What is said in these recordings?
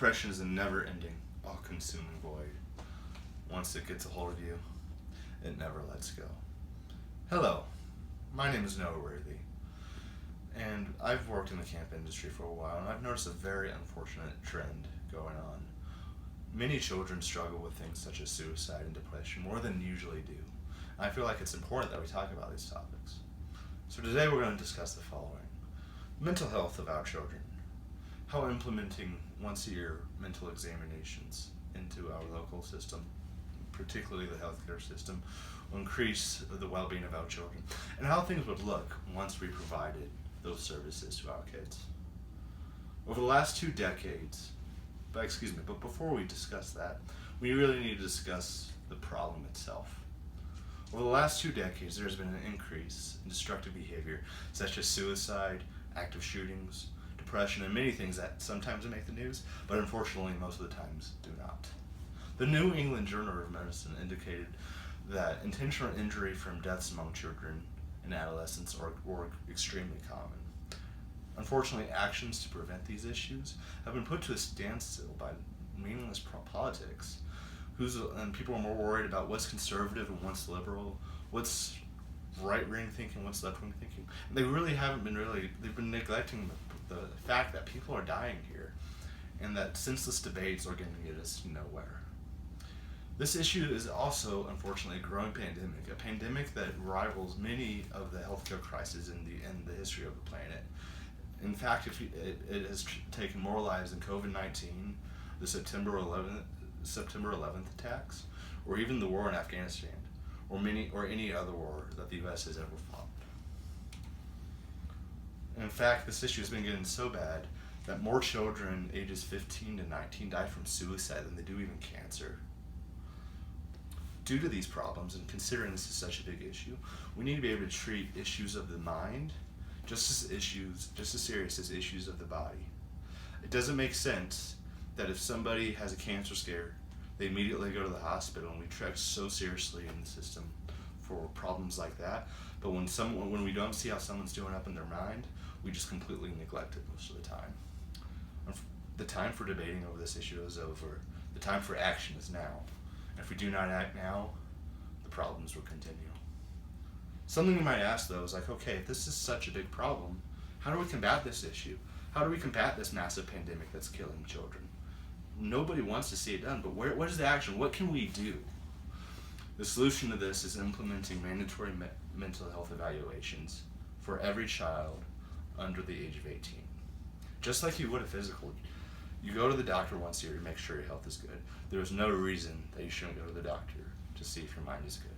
Depression is a never-ending, all-consuming void. Once it gets a hold of you, it never lets go. Hello, my name is Noah Worthy, and I've worked in the camp industry for a while, and I've noticed a very unfortunate trend going on. Many children struggle with things such as suicide and depression more than usually do. And I feel like it's important that we talk about these topics. So today we're going to discuss the following. Mental health of our children. How implementing once-a-year mental examinations into our local system, particularly the healthcare system, will increase the well-being of our children, and how things would look once we provided those services to our kids. Over the last 2 decades, but before we discuss that, we really need to discuss the problem itself. Over the last 2 decades, there's been an increase in destructive behavior, such as suicide, active shootings, depression, and many things that sometimes make the news, but unfortunately most of the times do not. The New England Journal of Medicine indicated that intentional injury from deaths among children and adolescents are extremely common. Unfortunately, actions to prevent these issues have been put to a standstill by meaningless politics, and people are more worried about what's conservative and what's liberal, what's right-wing thinking, what's left-wing thinking. And they've been neglecting the fact that people are dying here, and that senseless debates are going to get us nowhere. This issue is also, unfortunately, a growing pandemic that rivals many of the healthcare crises in the history of the planet. In fact, it has taken more lives than COVID-19, the September 11th attacks, or even the war in Afghanistan, or any other war that the U.S. has ever fought. In fact, this issue has been getting so bad that more children ages 15 to 19 die from suicide than they do even cancer. Due to these problems, and considering this is such a big issue, we need to be able to treat issues of the mind just as serious as issues of the body. It doesn't make sense that if somebody has a cancer scare, they immediately go to the hospital, and we treat so seriously in the system for problems like that. But when we don't see how someone's doing up in their mind, we just completely neglect it most of the time. The time for debating over this issue is over. The time for action is now. And if we do not act now, the problems will continue. Something you might ask though is like, okay, if this is such a big problem, how do we combat this issue? How do we combat this massive pandemic that's killing children? Nobody wants to see it done, but what is the action? What can we do? The solution to this is implementing mandatory mental health evaluations for every child under the age of 18. Just like you would a physical. You go to the doctor once a year to make sure your health is good. There is no reason that you shouldn't go to the doctor to see if your mind is good.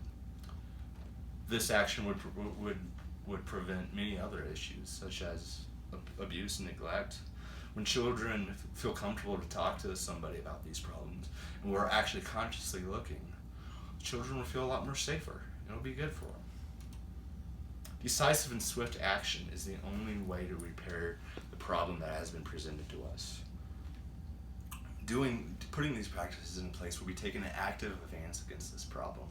This action would prevent many other issues, such as abuse and neglect. When children feel comfortable to talk to somebody about these problems, and we're actually consciously looking, children will feel a lot more safer. It'll be good for them. Decisive and swift action is the only way to repair the problem that has been presented to us. Putting these practices in place will be taking an active advance against this problem.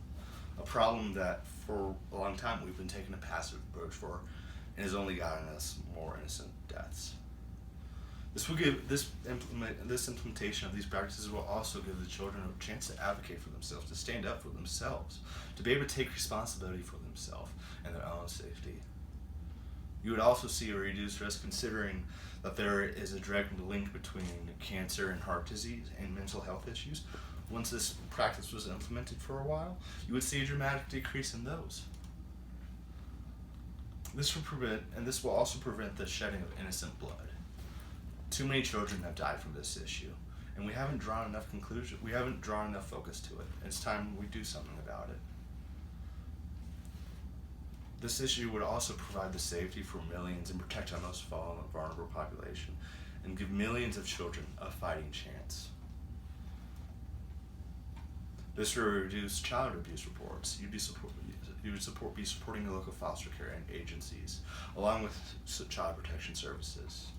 A problem that for a long time we've been taking a passive approach for, and has only gotten us more innocent deaths. This implementation of these practices will also give the children a chance to advocate for themselves, to stand up for themselves, to be able to take responsibility for themselves and their own safety. You would also see a reduced risk, considering that there is a direct link between cancer and heart disease and mental health issues. Once this practice was implemented for a while, you would see a dramatic decrease in those. This will also prevent the shedding of innocent blood. Too many children have died from this issue, and we haven't drawn enough focus to it. It's time we do something about it. This issue would also provide the safety for millions and protect our most vulnerable population, and give millions of children a fighting chance. This will reduce child abuse reports. You would be supporting your local foster care agencies, along with child protection services.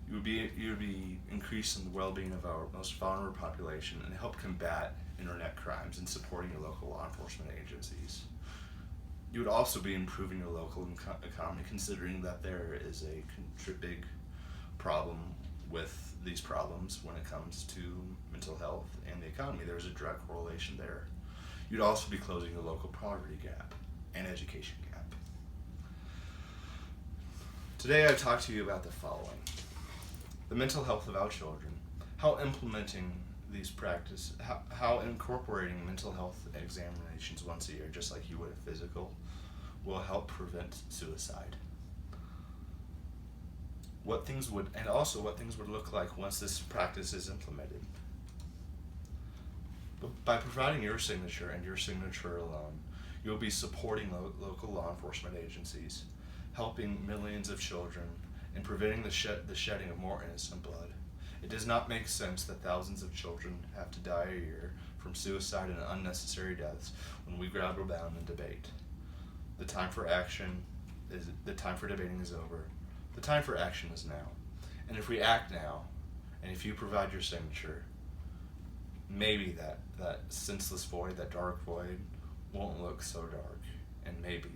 You would be increasing the well-being of our most vulnerable population and help combat internet crimes and supporting your local law enforcement agencies. You would also be improving your local economy, considering that there is a big problem with these problems when it comes to mental health and the economy. There's a direct correlation there. You'd also be closing the local poverty gap and education gap. Today I talk to you about the following: the mental health of our children, how implementing these practices, how incorporating mental health examinations once a year, just like you would a physical, will help prevent suicide. What things would look like once this practice is implemented. But by providing your signature and your signature alone, you'll be supporting local law enforcement agencies, helping millions of children, and preventing the shedding of more innocent blood. It does not make sense that thousands of children have to die a year from suicide and unnecessary deaths when we gavel down and debate. The time for debating is over. The time for action is now. And if we act now, and if you provide your signature, maybe that senseless void, that dark void, won't look so dark, and maybe